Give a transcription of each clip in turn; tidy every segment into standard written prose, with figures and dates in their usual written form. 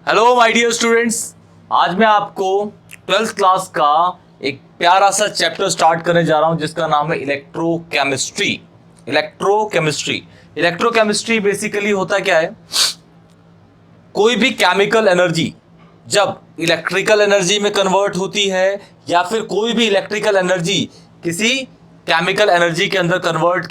Hello my dear students, आज मैं आपको 12th क्लास का एक प्यारा सा चैप्टर स्टार्ट करने जा रहा हूं जिसका नाम है इलेक्ट्रोकेमिस्ट्री। इलेक्ट्रोकेमिस्ट्री बेसिकली होता क्या है, कोई भी केमिकल एनर्जी जब इलेक्ट्रिकल एनर्जी में कन्वर्ट होती है या फिर कोई भी इलेक्ट्रिकल एनर्जी किसी केमिकल एनर्जी के अंदर कन्वर्ट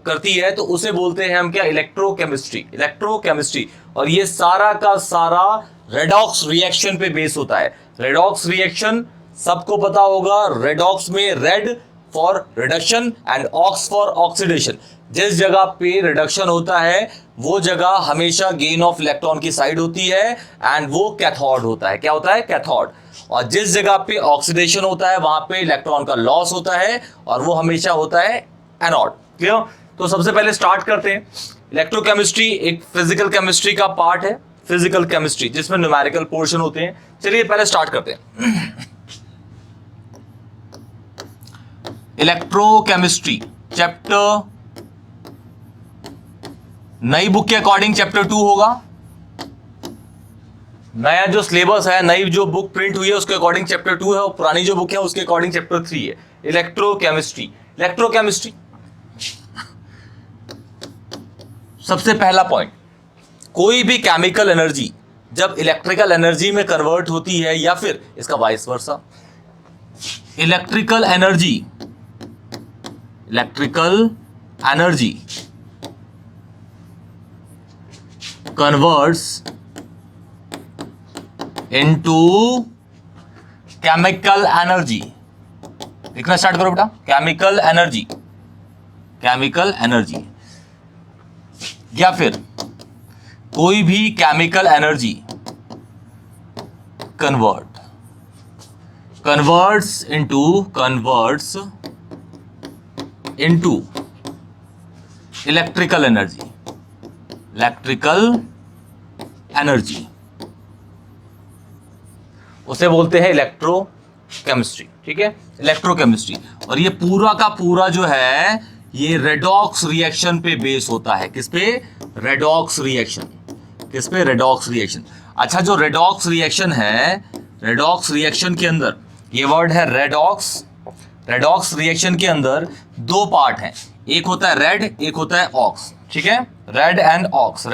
करती है तो उसे बोलते हैं हम क्या, इलेक्ट्रोकेमिस्ट्री। और ये सारा का सारा रेडॉक्स रिएक्शन पे बेस होता है। रेडॉक्स रिएक्शन सबको पता होगा, रेडॉक्स में red for reduction and ox for oxidation. जिस जगह पे रिडक्शन होता है वो जगह हमेशा गेन ऑफ इलेक्ट्रॉन की साइड होती है एंड वो कैथोड होता है। क्या होता है? कैथोड। और जिस जगह पे ऑक्सीडेशन होता है वहां पे इलेक्ट्रॉन का लॉस होता है और वो हमेशा होता है एनोड। क्लियर? तो सबसे पहले स्टार्ट करते हैं। इलेक्ट्रोकेमिस्ट्री एक फिजिकल केमिस्ट्री का पार्ट है, फिजिकल केमिस्ट्री जिसमें न्यूमेरिकल पोर्शन होते हैं। चलिए पहले स्टार्ट करते हैं। इलेक्ट्रोकेमिस्ट्री चैप्टर, नई बुक के अकॉर्डिंग चैप्टर 2 होगा। नया जो सिलेबस है, नई जो बुक प्रिंट हुई है उसके अकॉर्डिंग चैप्टर 2 है और पुरानी जो बुक है उसके अकॉर्डिंग चैप्टर 3 है। इलेक्ट्रोकेमिस्ट्री सबसे पहला पॉइंट, कोई भी केमिकल एनर्जी जब इलेक्ट्रिकल एनर्जी में कन्वर्ट होती है या फिर इसका vice versa, electrical energy converts into chemical energy. लिखना स्टार्ट करो बेटा। केमिकल एनर्जी या फिर कोई भी chemical energy converts into electrical energy, उसे बोलते हैं इलेक्ट्रोकेमिस्ट्री। ठीक है, इलेक्ट्रोकेमिस्ट्री। और ये पूरा का पूरा जो है ये रेडॉक्स रिएक्शन पे बेस होता है। किस पे? Redox reaction. अच्छा, जो रेडॉक्स रिएक्शन है, रेडॉक्स रिएक्शन के अंदर ये वर्ड है रेडॉक्स। रेडॉक्स रिएक्शन के अंदर दो पार्ट हैं, एक होता है रेड, एक होता है ऑक्स। ठीक है, red and ox.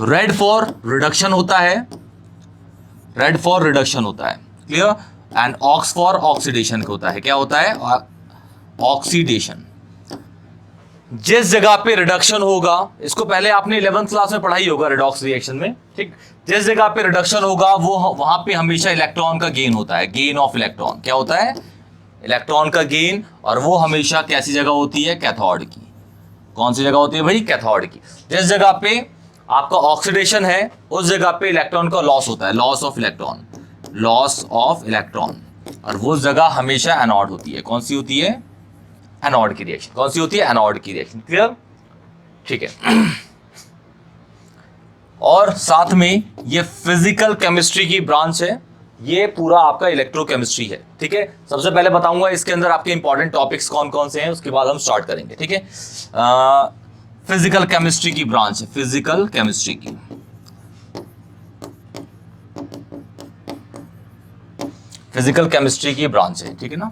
Red for reduction होता है, clear? And ox for oxidation होता है। क्या होता है? ऑक्सीडेशन। जिस जगह पे रिडक्शन होगा, इसको पहले आपने 11th क्लास में पढ़ाई होगा रेडॉक्स रिएक्शन में। ठीक, जिस जगह पे रिडक्शन होगा वो वहां पे हमेशा इलेक्ट्रॉन का गेन होता है, गेन ऑफ इलेक्ट्रॉन। क्या होता है? इलेक्ट्रॉन का गेन। और वो हमेशा कैसी जगह होती है? कैथोड की। कौन सी जगह होती है भाई? कैथोड की। जिस जगह पे आपका ऑक्सीडेशन है उस जगह पे इलेक्ट्रॉन का लॉस होता है, लॉस ऑफ इलेक्ट्रॉन। और वो जगह हमेशा एनोड होती है। कौन सी होती है? एनोड की रिएक्शन। क्लियर? ठीक है। और साथ में ये फिजिकल केमिस्ट्री की ब्रांच है, ये पूरा आपका इलेक्ट्रोकेमिस्ट्री है। ठीक है, सबसे पहले बताऊंगा इसके अंदर आपके इंपॉर्टेंट टॉपिक्स कौन कौन से हैं, उसके बाद हम स्टार्ट करेंगे। ठीक है, फिजिकल केमिस्ट्री की ब्रांच है, फिजिकल केमिस्ट्री की ब्रांच है। ठीक है ना,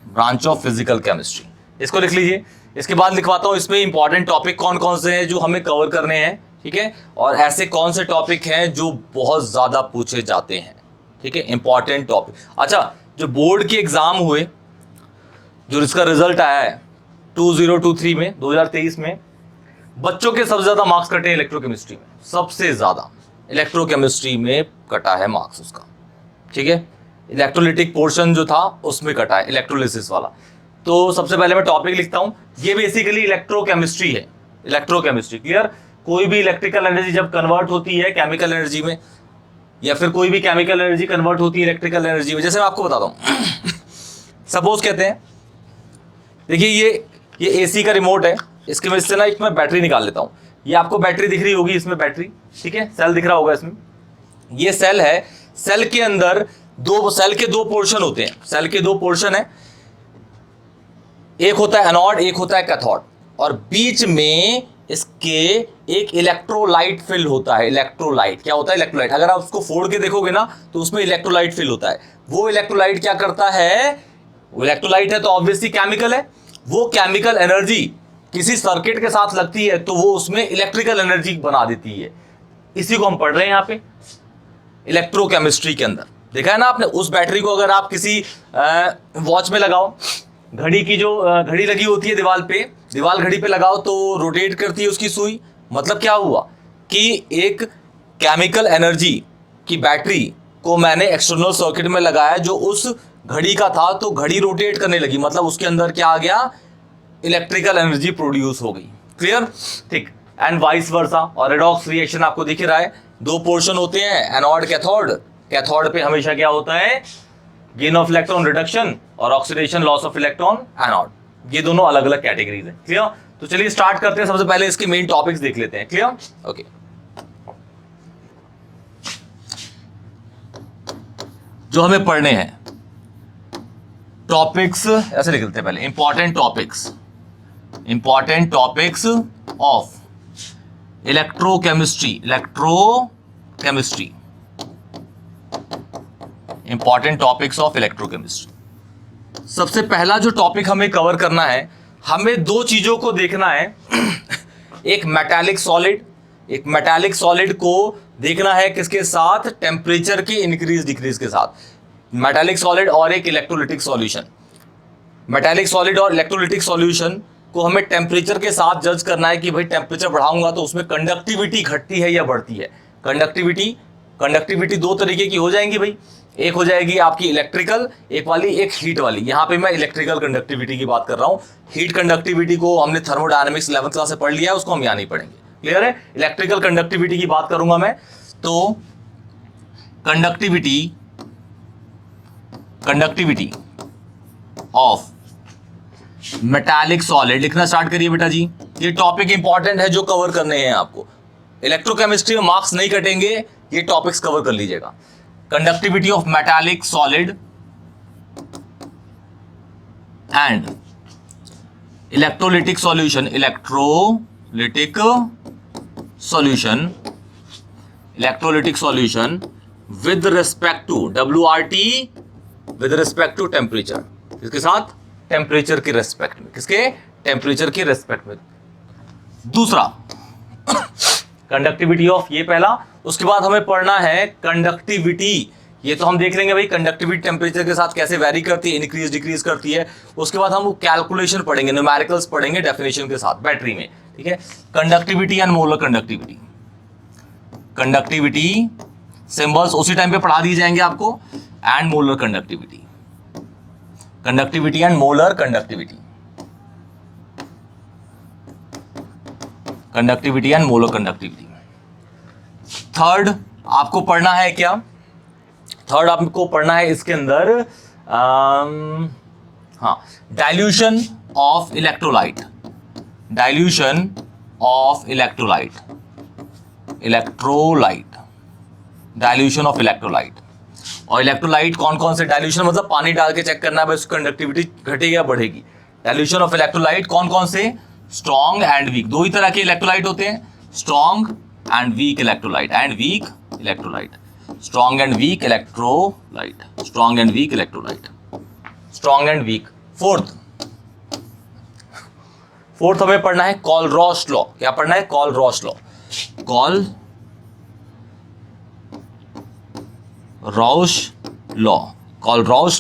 ब्रांच ऑफ फिजिकल केमिस्ट्री, इसको लिख लीजिए। इसके बाद लिखवाता हूं इसमें इंपॉर्टेंट टॉपिक कौन कौन से हैं जो हमें कवर करने हैं। ठीक है, और ऐसे कौन से टॉपिक हैं जो बहुत ज्यादा पूछे जाते हैं। ठीक है, इंपॉर्टेंट टॉपिक। अच्छा, जो बोर्ड के एग्जाम हुए, जो इसका रिजल्ट आया है 2023 में, 2023 में, बच्चों के सबसे ज्यादा मार्क्स कटे इलेक्ट्रोकेमिस्ट्री में। सबसे ज्यादा इलेक्ट्रोकेमिस्ट्री में कटा है मार्क्स उसका। ठीक है, इलेक्ट्रोलिटिक पोर्शन जो था उसमें कटा है, इलेक्ट्रोलिसिस वाला। तो सबसे पहले मैं टॉपिक लिखता हूं, ये बेसिकली इलेक्ट्रोकेमिस्ट्री है। क्लियर? कोई भी इलेक्ट्रिकल एनर्जी जब कन्वर्ट होती है केमिकल एनर्जी में, या फिर कोई भी केमिकल एनर्जी कन्वर्ट होती है इलेक्ट्रिकल एनर्जी में, जैसे मैं आपको बताता हूं। सपोज कहते हैं, देखिए ये एसी का रिमोट है, इसके में से ना एक मैं बैटरी निकाल लेता हूं। ये आपको बैटरी दिख रही होगी, इसमें बैटरी, ठीक है, सेल दिख रहा होगा इसमें। ये सेल है, सेल के अंदर सेल के दो पोर्शन होते हैं, सेल के दो पोर्शन है, एक होता है एनोड, एक होता है कैथोड, और बीच में इसके एक इलेक्ट्रोलाइट फिल होता है। इलेक्ट्रोलाइट क्या होता है? इलेक्ट्रोलाइट। अगर आप उसको फोड़ के देखोगे ना तो उसमें इलेक्ट्रोलाइट फिल होता है। वो इलेक्ट्रोलाइट क्या करता है? इलेक्ट्रोलाइट है तो ऑब्वियसली केमिकल है। वो केमिकल एनर्जी किसी सर्किट के साथ लगती है तो वो उसमें इलेक्ट्रिकल एनर्जी बना देती है। इसी को हम पढ़ रहे हैं यहाँ पे इलेक्ट्रोकेमिस्ट्री के अंदर। देखा है ना आपने? उस बैटरी को अगर आप किसी वॉच में लगाओ, घड़ी की जो घड़ी लगी होती है दीवार पे, दीवार घड़ी पे लगाओ तो रोटेट करती है उसकी सुई। मतलब क्या हुआ कि एक केमिकल एनर्जी की बैटरी को मैंने एक्सटर्नल सर्किट में लगाया जो उस घड़ी का था, तो घड़ी रोटेट करने लगी। मतलब उसके अंदर क्या आ गया? इलेक्ट्रिकल एनर्जी प्रोड्यूस हो गई। क्लियर? ठीक। And vice versa. और रेडॉक्स रिएक्शन आपको दिख रहा है, दो पोर्शन होते हैं, एनोड कैथोड। कैथोड पे हमेशा क्या होता है? गेन ऑफ इलेक्ट्रॉन रिडक्शन और oxidation loss of electron anode. ये दोनों अलग अलग कैटेगरीज है। क्लियर? तो चलिए स्टार्ट करते हैं। सबसे पहले इसके मेन टॉपिक्स देख लेते हैं। क्लियर? ओके। जो हमें पढ़ने हैं टॉपिक्स ऐसे लिख लेते हैं पहले। Important topics of electrochemistry. Important topics of electrochemistry. सबसे पहला जो टॉपिक हमें कवर करना है, हमें दो चीजों को देखना है। एक मेटालिक सॉलिड को देखना है किसके साथ? टेम्परेचर के इंक्रीज डिक्रीज के साथ। मेटालिक सॉलिड और एक इलेक्ट्रोलिटिक सॉल्यूशन। मेटालिक सॉलिड और इलेक्ट्रोलिटिक सॉल्यूशन को हमें टेम्परेचर के साथ जज करना है कि भाई टेम्परेचर बढ़ाऊंगा तो उसमें कंडक्टिविटी घटती है या बढ़ती है। कंडक्टिविटी दो तरीके की हो जाएंगी भाई। एक हो जाएगी आपकी इलेक्ट्रिकल, एक हीट वाली। यहां पे मैं इलेक्ट्रिकल कंडक्टिविटी की बात कर रहा हूं। हीट कंडक्टिविटी को हमने थर्मोडायनामिक्स 11th क्लास से पढ़ लिया है, उसको हम यहां नहीं पढ़ेंगे। क्लियर है? इलेक्ट्रिकल कंडक्टिविटी की बात करूंगा मैं। तो कंडक्टिविटी ऑफ मेटालिक सॉलिड लिखना स्टार्ट करिए बेटा जी। ये टॉपिक इंपॉर्टेंट है जो कवर करने हैं आपको। इलेक्ट्रोकेमिस्ट्री में मार्क्स नहीं कटेंगे, ये टॉपिक्स कवर कर लीजिएगा। Conductivity of metallic solid and electrolytic solution. Electrolytic solution with respect to WRT, with respect to temperature. किसके साथ? टेम्परेचर के रेस्पेक्ट में। किसके? टेम्परेचर के रेस्पेक्ट में। दूसरा कंडक्टिविटी ऑफ, ये पहला। उसके बाद हमें पढ़ना है कंडक्टिविटी। ये तो हम देख लेंगे भाई कंडक्टिविटी टेम्परेचर के साथ कैसे वेरी करती है, इंक्रीज डिक्रीज करती है। उसके बाद हम कैलकुलेशन पढ़ेंगे, न्यूमेरिकल्स पढ़ेंगे डेफिनेशन के साथ बैटरी में। ठीक है? Conductivity and molar conductivity symbols उसी टाइम पे पढ़ा दिए जाएंगे आपको। And molar conductivity and molar conductivity third आपको पढ़ना है क्या? थर्ड आपको पढ़ना है इसके अंदर डाइल्यूशन ऑफ इलेक्ट्रोलाइट। और इलेक्ट्रोलाइट कौन कौन से? डाइल्यूशन मतलब पानी डाल के चेक करना है भाई उसकी कंडक्टिविटी घटेगी या बढ़ेगी। डाइल्यूशन ऑफ इलेक्ट्रोलाइट कौन कौन से? Strong and weak. दो ही तरह के इलेक्ट्रोलाइट होते हैं, strong and weak electrolyte. Strong and weak. Fourth हमें पढ़ना है कॉलरॉश लॉ। क्या पढ़ना है? Kohlrausch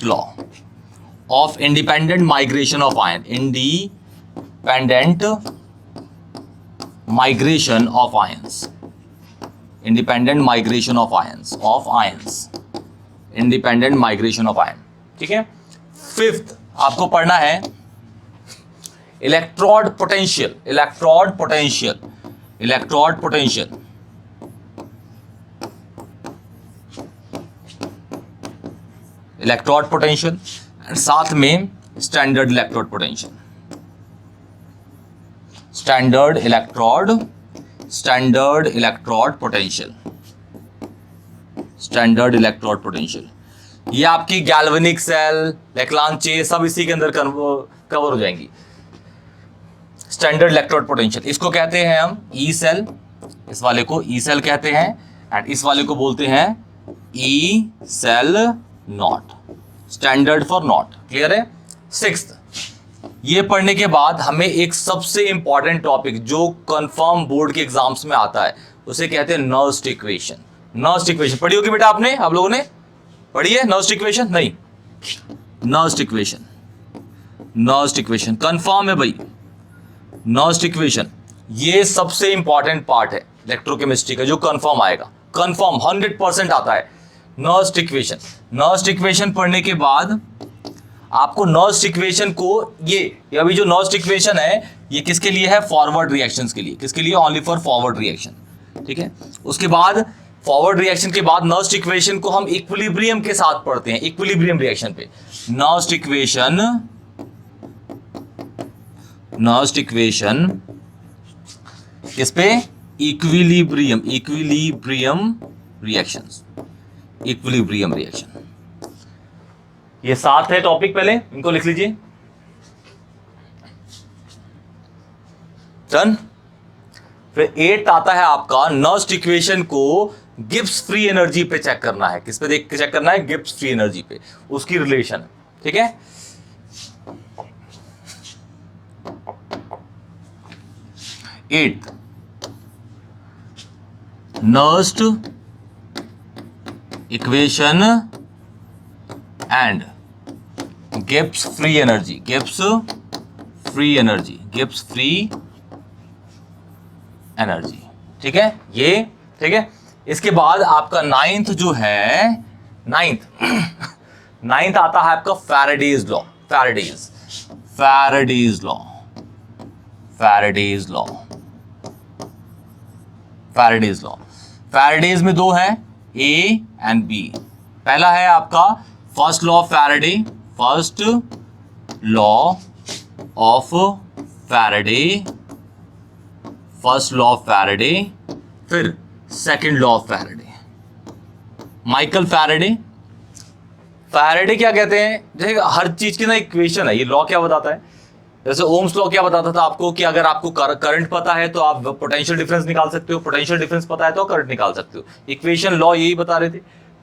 law of independent migration of ion. Independent migration of ion. ठीक है? फिफ्थ आपको पढ़ना है इलेक्ट्रोड पोटेंशियल। एंड साथ में स्टैंडर्ड इलेक्ट्रोड पोटेंशियल। ये आपकी गैल्वेनिक सेल, लेक्लांचे सब इसी के अंदर कवर हो जाएंगी। स्टैंडर्ड इलेक्ट्रोड पोटेंशियल, इसको कहते हैं हम ई सेल, इस वाले को ई सेल कहते हैं, एंड इस वाले को बोलते हैं E cell naught, standard for naught. Clear है? सिक्स्थ, ये पढ़ने के बाद हमें एक सबसे इंपॉर्टेंट टॉपिक जो कंफर्म बोर्ड के एग्जाम्स में आता है, उसे कहते हैं नर्स्ट इक्वेशन। नर्स्ट इक्वेशन पढ़ी होगी बेटा आपने, आप लोगों ने पढ़ी है नर्स्ट इक्वेशन? नहीं, Nernst equation, Nernst equation confirm है भाई। नर्स्ट इक्वेशन ये सबसे इंपॉर्टेंट पार्ट है इलेक्ट्रोकेमिस्ट्री का, जो कंफर्म आएगा, कंफर्म 100% आता है नर्स्ट इक्वेशन। नर्स्ट इक्वेशन पढ़ने के बाद आपको नर्स्ट इक्वेशन को, ये अभी जो नर्स्ट इक्वेशन है ये किसके लिए है? फॉरवर्ड रिएक्शंस के लिए। किसके लिए? Only for forward reaction. ठीक है, उसके बाद फॉरवर्ड रिएक्शन के बाद नर्स्ट इक्वेशन को हम इक्विलिब्रियम के साथ पढ़ते हैं, इक्विलिब्रियम रिएक्शन पे। नर्स्ट इक्वेशन किस पे? Equilibrium, equilibrium reactions, equilibrium reaction. ये 7 है टॉपिक, पहले इनको लिख लीजिए। डन। फिर 8 आता है आपका नर्स्ट इक्वेशन को गिब्स फ्री एनर्जी पे चेक करना है। किस पे देख के चेक करना है? गिब्स फ्री एनर्जी पे, उसकी रिलेशन। ठीक है, 8 Nernst equation and Gibbs free energy, Gibbs free energy, Gibbs free energy. ठीक है, ये ठीक है। इसके बाद आपका 9th जो है, 9th आता है आपका Faraday's law, Faraday's law, Faraday's law, Faraday's law. Faraday's में 2 हैं, ए एंड बी। पहला है आपका first law of Faraday, first law of Faraday, first law of Faraday. फिर second law of Faraday, Michael Faraday. Faraday क्या कहते हैं? जैसे हर चीज की ना इक्वेशन है, ये लॉ क्या बताता है? जैसे ओम्स लॉ क्या बताता था आपको कि अगर आपको करंट पता है तो आप पोटेंशियल डिफरेंस निकाल सकते हो, पोटेंशियल डिफरेंस पता है तो करंट निकाल सकते हो। इक्वेशन लॉ यही बता रहे थे।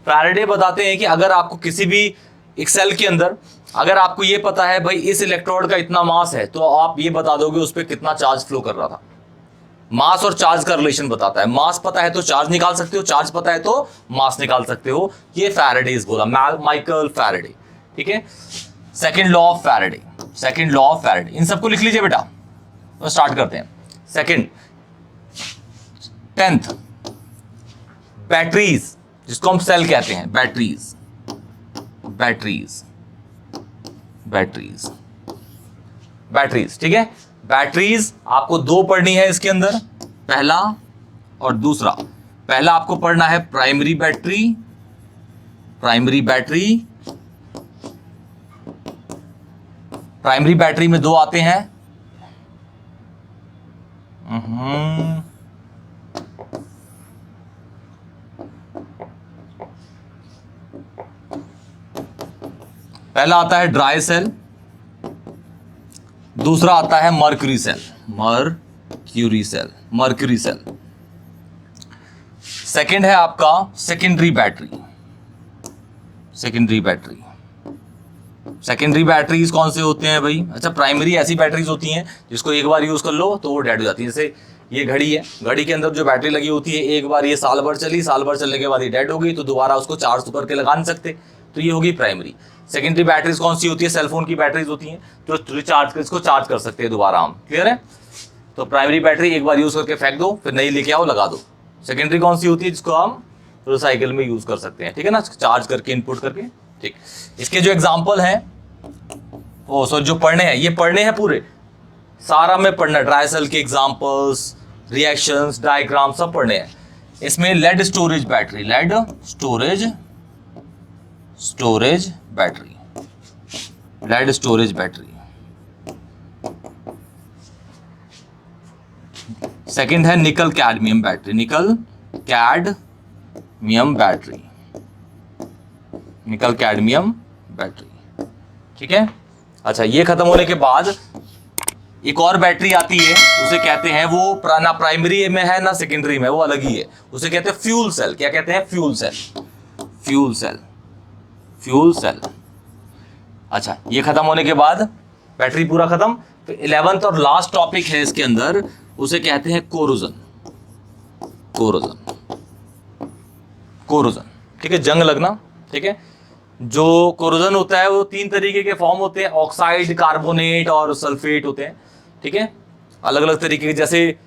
फैराडे बताते हैं कि अगर आपको किसी भी एक सेल के अंदर अगर आपको ये पता है भाई इस इलेक्ट्रोड का इतना मास है, तो आप ये बता दोगे उस पर कितना चार्ज फ्लो कर रहा था। मास और चार्ज का रिलेशन बताता है। मास पता है तो चार्ज निकाल सकते हो, चार्ज पता है तो मास निकाल सकते हो। ये फैराडेज बोला, माइकल फैराडे। ठीक है, second law of Faraday, second law of Faraday. इन सबको लिख लीजिए बेटा, तो स्टार्ट करते हैं। सेकंड, 10th बैटरीज, जिसको हम सेल कहते हैं, बैटरीज, बैटरीज, बैटरीज, बैटरीज। ठीक है, बैटरीज आपको 2 पढ़नी है इसके अंदर, पहला और दूसरा। पहला आपको पढ़ना है primary battery, primary battery. Primary battery में 2 आते हैं, पहला आता है ड्राई सेल, दूसरा आता है mercury cell, mercury cell, mercury cell. Second है आपका secondary battery, secondary battery. Secondary batteries कौन से होते हैं भाई? अच्छा, प्राइमरी ऐसी बैटरीज होती हैं जिसको एक बार यूज कर लो तो वो डेड हो जाती है। जैसे ये घड़ी है, घड़ी के अंदर जो बैटरी लगी होती है, एक बार ये साल भर चली, साल भर चलने के बाद ये डेड हो गई, तो दोबारा उसको चार्ज करके लगा नहीं सकते, तो ये होगी प्राइमरी। सेकेंडरी बैटरीज कौन सी होती है? सेलफोन की बैटरीज होती हैं जो रिचार्ज, इसको चार्ज कर सकते हैं दोबारा हम। क्लियर है? तो प्राइमरी बैटरी एक बार यूज करके फेंक दो, फिर नई लेके आओ, लगा दो। सेकेंडरी कौन सी होती है? जिसको हम रिसाइकिल में यूज कर सकते हैं। ठीक है ना, चार्ज करके, इनपुट करके। ठीक, इसके जो एग्जाम्पल हैं, ओ सॉरी, जो पढ़ने हैं, ये पढ़ने हैं पूरे, सारा में पढ़ना, ड्राई सेल के एग्जाम्पल्स, रिएक्शंस, डायग्राम सब पढ़ने हैं। इसमें lead storage battery, lead storage, storage battery, lead storage battery. Second है nickel cadmium battery, nickel cadmium battery, nickel cadmium battery. ठीक है, अच्छा, ये खत्म होने के बाद एक और बैटरी आती है, उसे कहते हैं, वो ना प्राइमरी में है ना सेकेंडरी में, वो अलग ही है, उसे कहते हैं फ्यूल सेल। क्या कहते हैं? Fuel cell, fuel cell, fuel cell. अच्छा, ये खत्म होने के बाद बैटरी पूरा खत्म। तो 11th और लास्ट टॉपिक है इसके अंदर, उसे कहते हैं कोरोजन, कोरोजन, कोरोजन। ठीक है, जंग लगना। ठीक है, जो कोरोजन होता है वो 3 तरीके के फॉर्म होते हैं, ऑक्साइड, कार्बोनेट और सल्फेट होते हैं। ठीक है, अलग अलग तरीके के। जैसे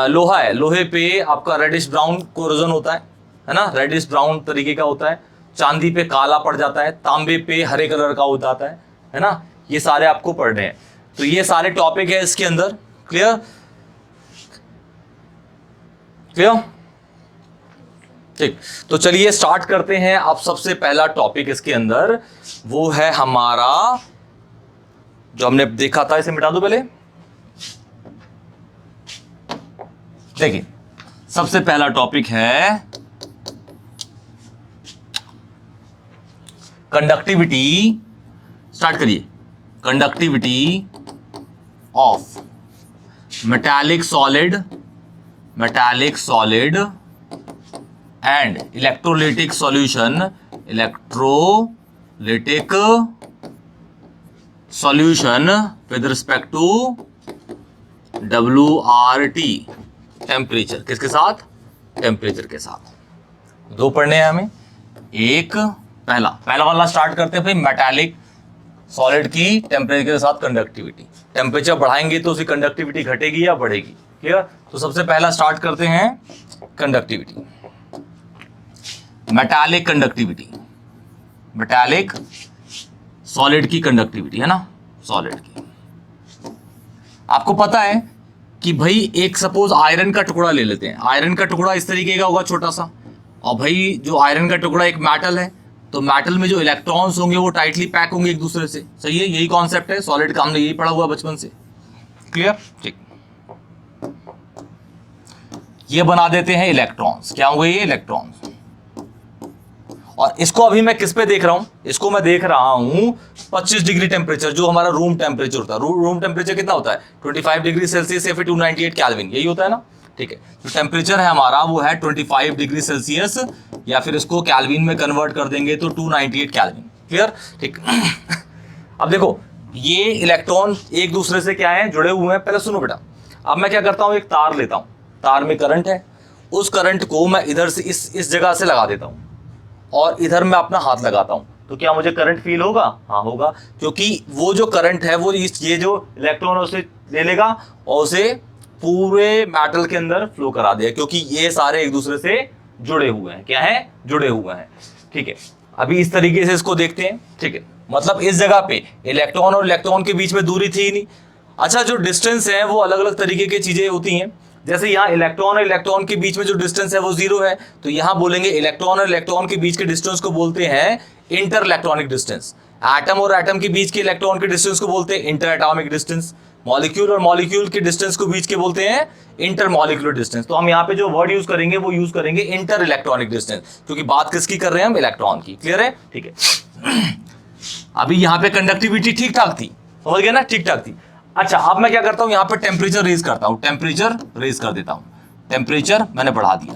लोहा है, लोहे पे आपका रेडिश ब्राउन कोरोजन होता है ना, रेडिश ब्राउन तरीके का होता है। चांदी पे काला पड़ जाता है, तांबे पे हरे कलर का हो जाता है ना। ये सारे आपको पढ़ने हैं। तो ये सारे टॉपिक है इसके अंदर। क्लियर? क्लियर? ठीक, तो चलिए स्टार्ट करते हैं। अब सबसे पहला टॉपिक इसके अंदर वो है हमारा, जो हमने देखा था, इसे मिटा दो पहले। देखिए, सबसे पहला टॉपिक है कंडक्टिविटी। स्टार्ट करिए। Conductivity of metallic solid, metallic solid and electrolytic solution, electrolytic solution with respect to WRT, temperature. किसके साथ? टेम्परेचर के साथ। 2 पढ़ने हैं हमें। एक पहला वाला स्टार्ट करते हैं भाई, मेटालिक सॉलिड की टेम्परेचर के साथ कंडक्टिविटी। टेम्परेचर बढ़ाएंगे तो उसकी कंडक्टिविटी घटेगी या बढ़ेगी? क्लियर? तो सबसे पहला स्टार्ट करते हैं conductivity, metallic conductivity, metallic solid की कंडक्टिविटी है ना, सॉलिड की। आपको पता है कि भाई एक सपोज आयरन का टुकड़ा ले लेते हैं। आयरन का टुकड़ा इस तरीके का होगा, छोटा सा, और भाई जो आयरन का टुकड़ा एक मेटल है, तो मेटल में जो इलेक्ट्रॉन्स होंगे वो टाइटली पैक होंगे एक दूसरे से। सही है, यही कॉन्सेप्ट है सॉलिड का, हमने यही पढ़ा हुआ बचपन से। क्लियर? ठीक, ये बना देते हैं इलेक्ट्रॉन्स। क्या होंगे ये? इलेक्ट्रॉन्स। और इसको अभी मैं किस पे देख रहा हूं? इसको मैं देख रहा हूं 25 डिग्री टेम्परेचर, जो हमारा रूम टेम्परेचर होता है। रूम टेम्परेचर कितना होता है? 25 डिग्री सेल्सियस या फिर 298 केल्विन, यही होता है ना। ठीक है, जो टेम्परेचर है हमारा वो है 25 डिग्री सेल्सियस, या फिर इसको केल्विन में कन्वर्ट कर देंगे तो 298 केल्विन। क्लियर? ठीक। अब देखो, ये इलेक्ट्रॉन एक दूसरे से क्या है? जुड़े हुए हैं। पहले सुनो बेटा, अब मैं क्या करता हूं, एक तार लेता हूं, तार में करंट है, उस करंट को मैं इधर से इस जगह से लगा देता हूं, और इधर मैं अपना हाथ लगाता हूं, तो क्या मुझे करंट फील होगा? हाँ होगा, क्योंकि वो जो करंट है वो ये जो इलेक्ट्रॉन उसे ले लेगा और उसे पूरे मेटल के अंदर फ्लो करा देगा, क्योंकि ये सारे एक दूसरे से जुड़े हुए हैं। क्या है? जुड़े हुए हैं। ठीक है, अभी इस तरीके से इसको देखते हैं। ठीक है, मतलब इस जगह पे इलेक्ट्रॉन और इलेक्ट्रॉन के बीच में दूरी थी ही नहीं। अच्छा, जो डिस्टेंस है वो अलग अलग तरीके की चीजें होती हैं। जैसे यहाँ इलेक्ट्रॉन और इलेक्ट्रॉन के बीच में जो डिस्टेंस है वो 0 है, तो यहाँ बोलेंगे इलेक्ट्रॉन और इलेक्ट्रॉन के बीच के डिस्टेंस को बोलते हैं इंटर इलेक्ट्रॉनिक डिस्टेंस। एटम और एटम के बीच के इलेक्ट्रॉन के डिस्टेंस को बोलते हैं इंटर एटॉमिक डिस्टेंस। मॉलिक्यूल और मॉलिक्यूल के डिस्टेंस को बीच के बोलते हैं इंटर मॉलिक्यूलर डिस्टेंस। तो हम यहाँ पे जो वर्ड यूज करेंगे वो यूज करेंगे इंटर इलेक्ट्रॉनिक डिस्टेंस, क्योंकि बात किसकी कर रहे हैं हम? इलेक्ट्रॉन की। क्लियर है? ठीक है। अभी यहाँ पे कंडक्टिविटी ठीक ठाक थी, समझ गए ना? ठीक ठाक थी। अच्छा, अब मैं क्या करता हूं, यहां पे टेम्परेचर रेज करता हूं, टेम्परेचर रेज कर देता हूं। टेम्परेचर मैंने बढ़ा दिया।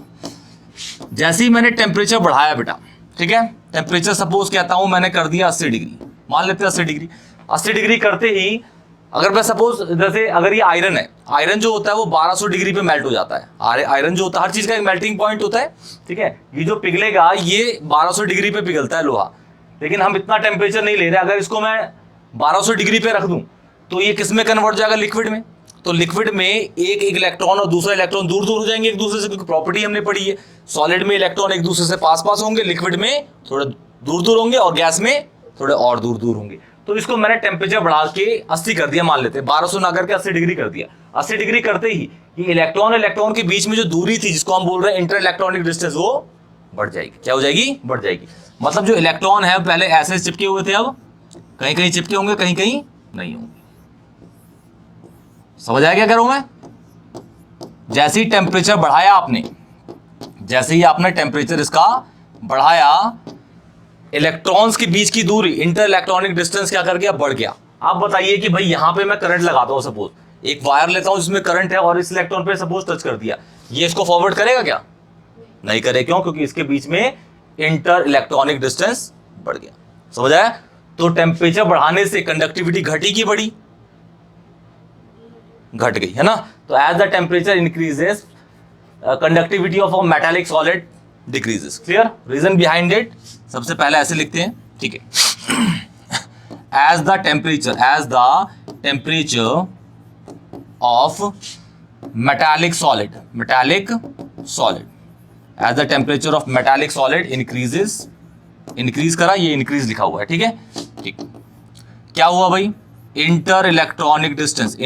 जैसे ही मैंने टेम्परेचर बढ़ाया बेटा, ठीक है, टेम्परेचर सपोज कहता हूं मैंने कर दिया 80 डिग्री, मान लेते हैं 80 डिग्री। 80 डिग्री करते ही अगर मैं सपोज, जैसे अगर ये आयरन है, आयरन जो होता है वो 1200 डिग्री पे मेल्ट हो जाता है। आयरन जो होता है, हर चीज का एक मेल्टिंग पॉइंट होता है। ठीक है, ये जो पिघलेगा ये 1200 डिग्री पे पिघलता है लोहा, लेकिन हम इतना टेम्परेचर नहीं ले रहे। अगर इसको मैं 1200 डिग्री पे रख दूं तो ये किस में कन्वर्ट हो जाएगा? लिक्विड में। तो लिक्विड में एक इलेक्ट्रॉन और दूसरा इलेक्ट्रॉन दूर दूर हो जाएंगे एक दूसरे से, क्योंकि प्रॉपर्टी हमने पढ़ी है। सॉलिड में इलेक्ट्रॉन एक दूसरे से पास पास होंगे, लिक्विड में थोड़े दूर दूर होंगे, और गैस में थोड़े और दूर दूर होंगे। तो इसको मैंने टेम्परेचर बढ़ा के 80 कर दिया, मान लेते हैं 1200 ना करके 80 डिग्री कर दिया। 80 डिग्री करते ही ये इलेक्ट्रॉन इलेक्ट्रॉन के बीच में जो दूरी थी, जिसको हम बोल रहे हैं इंटर इलेक्ट्रॉनिक डिस्टेंस, वो बढ़ जाएगी। क्या हो जाएगी? बढ़ जाएगी। मतलब जो इलेक्ट्रॉन है पहले ऐसे चिपके हुए थे, अब कहीं कहीं चिपके होंगे, कहीं कहीं नहीं होंगे। समझ आया क्या कर रहा हूं मैं? जैसे ही टेम्परेचर बढ़ाया आपने, जैसे ही आपने टेम्परेचर इसका बढ़ाया, इलेक्ट्रॉन्स के बीच की दूरी, इंटर इलेक्ट्रॉनिक डिस्टेंस क्या कर गया? बढ़ गया। आप बताइए कि भाई यहां पे मैं करंट लगाता हूं, सपोज एक वायर लेता हूं जिसमें करंट है और इस इलेक्ट्रॉन पे सपोज टच कर दिया, ये इसको फॉरवर्ड करेगा क्या? नहीं करे। क्यों? क्योंकि इसके बीच में इंटर इलेक्ट्रॉनिक डिस्टेंस बढ़ गया। समझ आया? तो टेम्परेचर बढ़ाने से कंडक्टिविटी घटी की बढ़ी? घट गई, है ना। तो as the temperature increases conductivity of a metallic solid decreases. Clear? Reason behind it सबसे पहले ऐसे लिखते हैं, ठीक है। As the temperature of metallic solid as the temperature of metallic solid increases, increase करा, ये इंक्रीज लिखा हुआ है, ठीक है। ठीक, क्या हुआ भाई? Inter electronic distance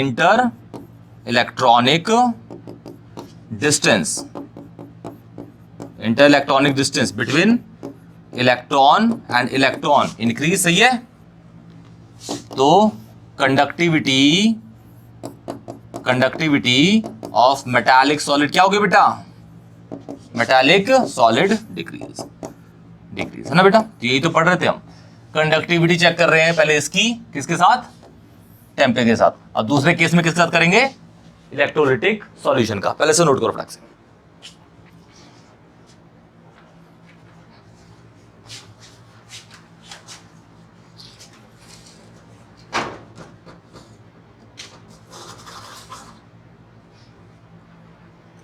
between electron and electron increase, सही है। तो कंडक्टिविटी ऑफ मेटालिक सॉलिड क्या होगी बेटा? मेटालिक सॉलिड डिक्रीज, है ना बेटा। तो यही तो पढ़ रहे थे हम। कंडक्टिविटी चेक कर रहे हैं पहले इसकी, किसके साथ? टेम्परेचर के साथ। अब दूसरे केस में किसके साथ करेंगे? इलेक्ट्रोलिटिक सॉल्यूशन का। पहले से नोट करो फटाक से।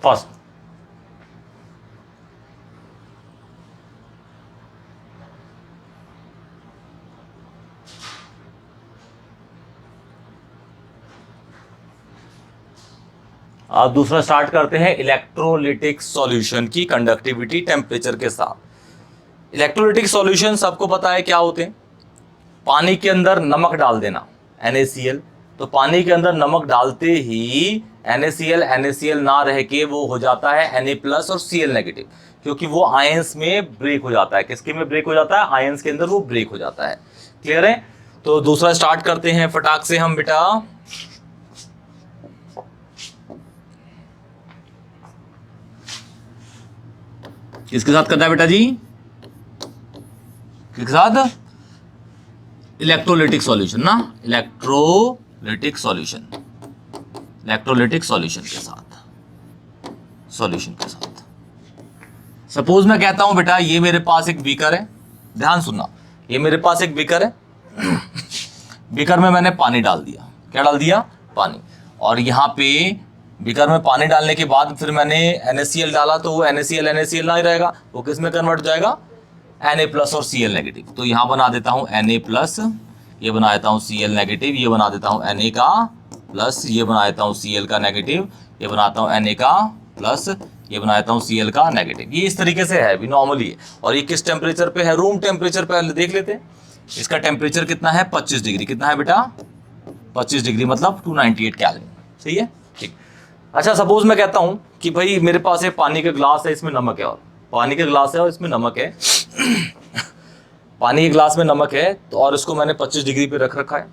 फर्स्ट, अब दूसरा स्टार्ट करते हैं इलेक्ट्रोलिटिक सॉल्यूशन की कंडक्टिविटी टेम्परेचर के साथ। इलेक्ट्रोलिटिक सॉल्यूशन सबको पता है क्या होते हैं। पानी के अंदर नमक डाल देना, NaCl। तो पानी के अंदर नमक डालते ही NaCl ना रह के वो हो जाता है Na+ और Cl नेगेटिव, क्योंकि वो आयंस में ब्रेक हो जाता है। किसके में ब्रेक हो जाता है? आयंस के अंदर वो ब्रेक हो जाता है। क्लियर है? तो दूसरा स्टार्ट करते हैं फटाक से हम बेटा। किसके साथ करना है बेटा जी? किसके साथ? इलेक्ट्रोलिटिक सॉल्यूशन ना, इलेक्ट्रोलिटिक सॉल्यूशन के साथ। सपोज मैं कहता हूं बेटा ये मेरे पास एक बीकर है, ध्यान सुनना, ये मेरे पास एक बीकर है। बीकर में मैंने पानी डाल दिया। क्या डाल दिया? पानी। और यहां पे बीकर में पानी डालने के बाद फिर मैंने NaCl डाला, तो वो NaCl नहीं रहेगा, वो किस में कन्वर्ट हो जाएगा? Na+ और Cl नेगेटिव। तो यहां बना देता हूं Na+, ये बना देता हूं Cl नेगेटिव, ये बना देता हूं Na का प्लस, ये बना देता हूं Cl का नेगेटिव, ये बनाता हूं Na का प्लस, ये बना देता हूं Cl का नेगेटिव। ये इस तरीके से है भी नॉर्मली है। और ये किस टेम्परेचर पे है? रूम टेम्परेचर पे देख लेते हैं। इसका टेम्परेचर कितना है? 25 डिग्री। कितना है बेटा? 25 डिग्री, मतलब 298 केल्विन। सही है? ठीक। अच्छा, सपोज मैं कहता हूं कि भाई मेरे पास एक पानी का ग्लास है, इसमें नमक है, और पानी का ग्लास है और इसमें नमक है। पानी के ग्लास में नमक है तो, और इसको मैंने 25 डिग्री पे रख रखा है,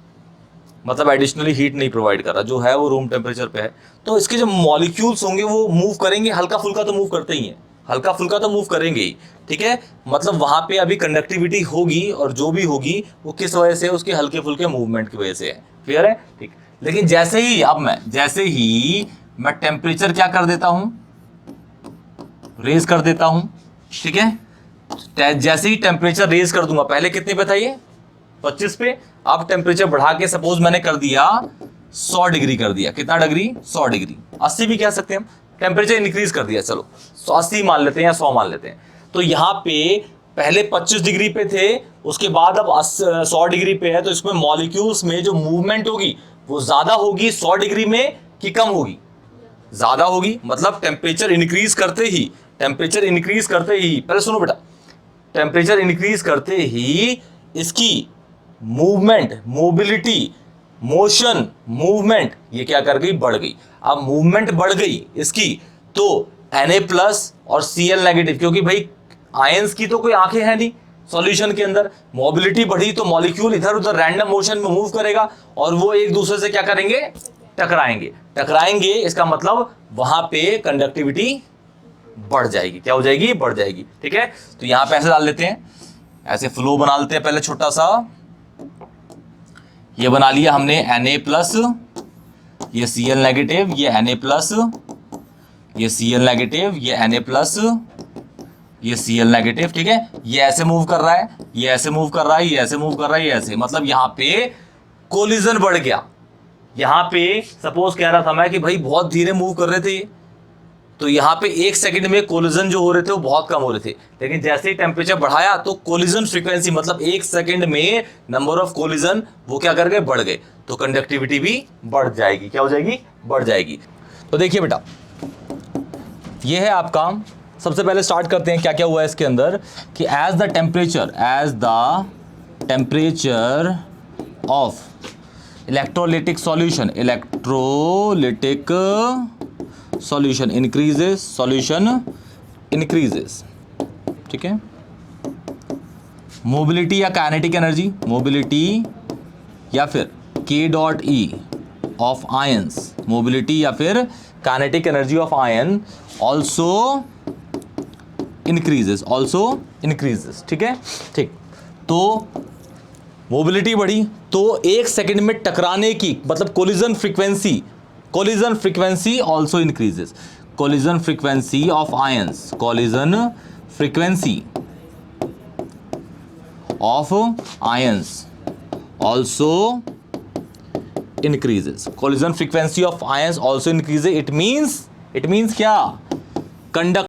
मतलब एडिशनली हीट नहीं प्रोवाइड कर रहा, जो है वो रूम टेम्परेचर पे है। तो इसके जो मॉलिक्यूल्स होंगे वो मूव करेंगे, हल्का फुल्का तो मूव करते ही हैं, हल्का फुल्का तो मूव करेंगे ही, ठीक है। मतलब वहां पे अभी कंडक्टिविटी होगी, और जो भी होगी वो किस वजह से? उसके हल्के फुल्के मूवमेंट की वजह से है। क्लियर है? ठीक। लेकिन जैसे ही मैं टेम्परेचर क्या कर देता हूं? रेज कर देता हूं, ठीक है। जैसे ही टेम्परेचर रेज कर दूंगा, पहले कितने पे था ये? 25 पे। अब टेम्परेचर बढ़ा के सपोज मैंने कर दिया 100 डिग्री कर दिया। कितना डिग्री? 100 डिग्री, 80 भी कह सकते हैं हम। टेम्परेचर इंक्रीज कर दिया, चलो 80 मान लेते हैं या 100 मान लेते हैं। तो यहाँ पे पहले 25 डिग्री पे थे, उसके बाद अब 100 डिग्री पे है। तो इसमें मॉलिक्यूल्स में जो मूवमेंट होगी वो ज्यादा होगी 100 डिग्री में कि कम होगी? ज्यादा होगी। मतलब टेम्परेचर इंक्रीज करते ही, पहले सुनो बेटा, टेम्परेचर इंक्रीज करते ही इसकी मूवमेंट, मोबिलिटी, मोशन, मूवमेंट, ये क्या कर गई? बढ़ गई। अब मूवमेंट बढ़ गई इसकी, तो Na+ और Cl नेगेटिव, क्योंकि भाई आयंस की तो कोई आंखें हैं नहीं सॉल्यूशन के अंदर। मोबिलिटी बढ़ी तो मॉलिक्यूल इधर उधर रैंडम मोशन में मूव करेगा, और वो एक दूसरे से क्या करेंगे? टकराएंगे। इसका मतलब वहां पे कंडक्टिविटी बढ़ जाएगी। क्या हो जाएगी? बढ़ जाएगी, ठीक है। तो यहां पे ऐसे डाल लेते हैं, ऐसे फ्लो बना लेते हैं। पहले छोटा सा ये बना लिया हमने Na+, ये Cl नेगेटिव, ये Na प्लस, ये Cl नेगेटिव, ये Na प्लस, ये Cl नेगेटिव, ठीक है। ये ऐसे मूव कर रहा है, ये ऐसे मूव कर रहा है, ये ऐसे मूव कर रहा है, ये ऐसे, मतलब यहाँ पे कोलिजन बढ़ गया। यहाँ पे सपोज कह रहा था मैं कि भाई बहुत धीरे मूव कर रहे थे, तो यहाँ पे 1 सेकंड में कोलिजन जो हो रहे थे वो बहुत कम हो रहे थे, लेकिन जैसे ही टेम्परेचर बढ़ाया तो कोलिजन फ्रीक्वेंसी, मतलब 1 सेकंड में नंबर ऑफ कोलिजन वो क्या कर गए, बढ़ गए, तो कंडक्टिविटी भी बढ़ जाएगी। क्या हो जाएगी, बढ़ जाएगी। तो देखिए बेटा, ये है आपका, सबसे पहले स्टार्ट करते हैं क्या क्या हुआ है इसके अंदर, कि as the temperature of electrolytic solution increases, ठीक है। मोबिलिटी या काइनेटिक एनर्जी, मोबिलिटी या फिर K dot E of ions, mobility या फिर kinetic energy of ion also increases, ठीक है, ठीक। तो मोबिलिटी बढ़ी तो 1 सेकंड में टकराने की, मतलब collision frequency also increases, collision frequency of ions, also increases, collision frequency of ions also increases, it means क्या, conduct